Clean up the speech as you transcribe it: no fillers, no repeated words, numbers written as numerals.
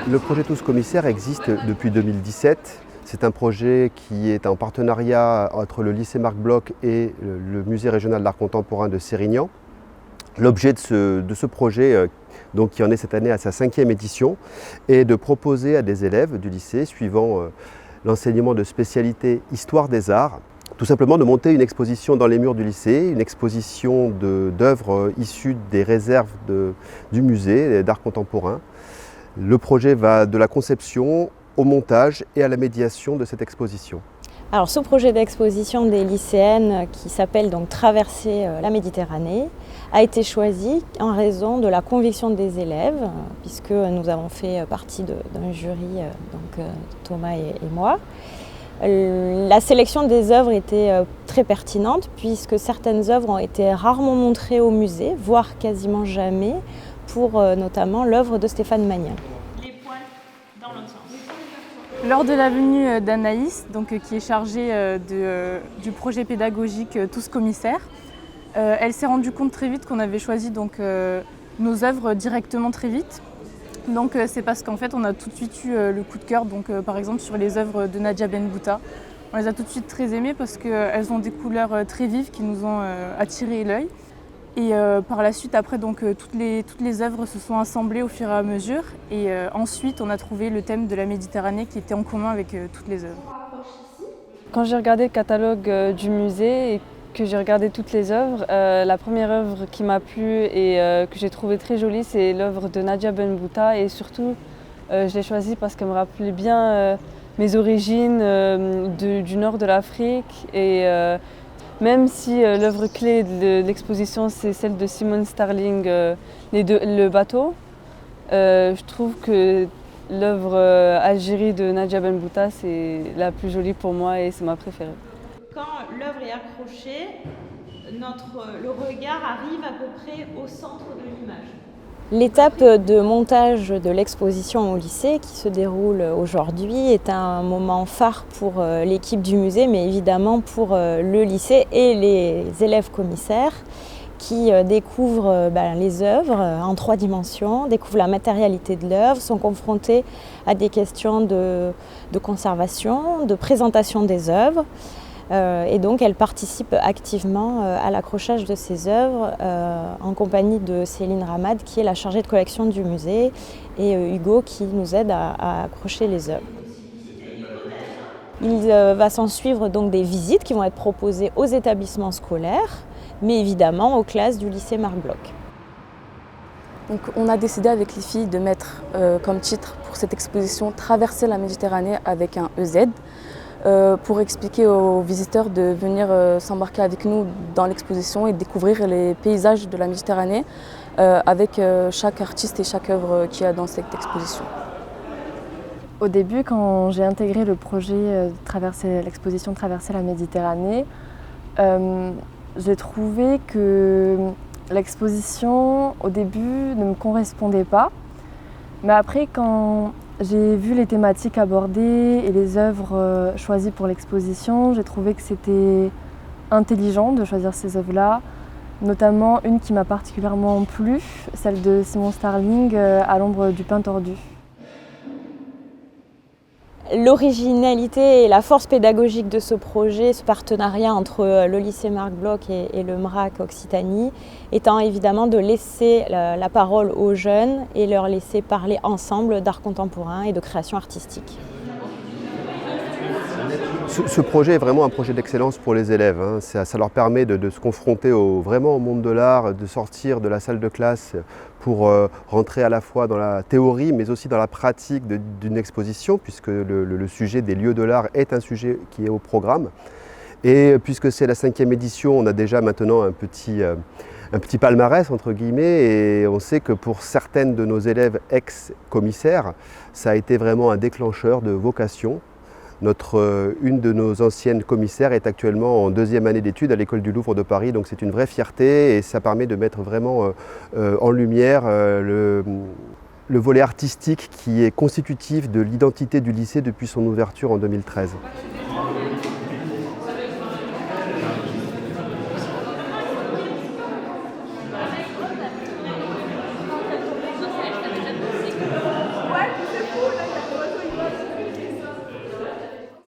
Le projet Tous Commissaires existe depuis 2017. C'est un projet qui est en partenariat entre le lycée Marc Bloch et le musée régional d'art contemporain de Sérignan. L'objet de ce projet, donc, qui en est cette année à sa 5e édition, est de proposer à des élèves du lycée, suivant l'enseignement de spécialité Histoire des Arts, tout simplement de monter une exposition dans les murs du lycée, une exposition d'œuvres issues des réserves du musée d'art contemporain. Le projet va de la conception au montage et à la médiation de cette exposition. Alors ce projet d'exposition des lycéennes qui s'appelle donc Traverser la Méditerranée a été choisi en raison de la conviction des élèves, puisque nous avons fait partie d'un jury, Thomas et moi. La sélection des œuvres était très pertinente puisque certaines œuvres ont été rarement montrées au musée, voire quasiment jamais, pour notamment l'œuvre de Stéphane Magnin. Les poils dans l'autre sens. Lors de la venue d'Anaïs, qui est chargée du projet pédagogique Tous Commissaires, elle s'est rendue compte très vite qu'on avait choisi nos œuvres directement très vite. C'est parce qu'en fait on a tout de suite eu le coup de cœur, par exemple sur les œuvres de Nadia Benbouta. On les a tout de suite très aimées parce qu'elles ont des couleurs très vives qui nous ont attiré l'œil. Et par la suite, après, toutes les œuvres se sont assemblées au fur et à mesure. Et ensuite, on a trouvé le thème de la Méditerranée qui était en commun avec toutes les œuvres. Quand j'ai regardé le catalogue du musée et que j'ai regardé toutes les œuvres, la première œuvre qui m'a plu et que j'ai trouvée très jolie, c'est l'œuvre de Nadia Benbouta. Et surtout, je l'ai choisie parce qu'elle me rappelait bien mes origines du nord de l'Afrique. Et même si l'œuvre clé de l'exposition, c'est celle de Simone Starling, Le bateau, je trouve que l'œuvre Algérie de Nadia Benbouta, c'est la plus jolie pour moi et c'est ma préférée. Quand l'œuvre est accrochée, le regard arrive à peu près au centre de l'image. L'étape de montage de l'exposition au lycée qui se déroule aujourd'hui est un moment phare pour l'équipe du musée, mais évidemment pour le lycée et les élèves commissaires qui découvrent les œuvres en 3 dimensions, découvrent la matérialité de l'œuvre, sont confrontés à des questions de conservation, de présentation des œuvres. Et donc elle participe activement à l'accrochage de ces œuvres en compagnie de Céline Ramad qui est la chargée de collection du musée et Hugo qui nous aide à accrocher les œuvres. Il va s'en suivre donc des visites qui vont être proposées aux établissements scolaires mais évidemment aux classes du lycée Marc Bloch. Donc, on a décidé avec les filles de mettre comme titre pour cette exposition Traverser la Méditerranée avec un EZ. Pour expliquer aux visiteurs de venir s'embarquer avec nous dans l'exposition et découvrir les paysages de la Méditerranée avec chaque artiste et chaque œuvre qu'il y a dans cette exposition. Au début, quand j'ai intégré le projet l'exposition Traverser la Méditerranée, j'ai trouvé que l'exposition au début ne me correspondait pas. Mais après, quand j'ai vu les thématiques abordées et les œuvres choisies pour l'exposition, j'ai trouvé que c'était intelligent de choisir ces œuvres-là, notamment une qui m'a particulièrement plu, celle de Simone Starling, À l'ombre du pin tordu. L'originalité et la force pédagogique de ce projet, ce partenariat entre le lycée Marc Bloch et le MRAC Occitanie, étant évidemment de laisser la parole aux jeunes et leur laisser parler ensemble d'art contemporain et de création artistique. Ce projet est vraiment un projet d'excellence pour les élèves. Ça leur permet de se confronter vraiment au monde de l'art, de sortir de la salle de classe pour rentrer à la fois dans la théorie mais aussi dans la pratique d'une exposition, puisque le sujet des lieux de l'art est un sujet qui est au programme. Et puisque c'est la 5e édition, on a déjà maintenant un petit palmarès entre guillemets, et on sait que pour certaines de nos élèves ex-commissaires, ça a été vraiment un déclencheur de vocation. Une de nos anciennes commissaires est actuellement en 2e année d'études à l'École du Louvre de Paris, donc c'est une vraie fierté et ça permet de mettre vraiment en lumière le volet artistique qui est constitutif de l'identité du lycée depuis son ouverture en 2013.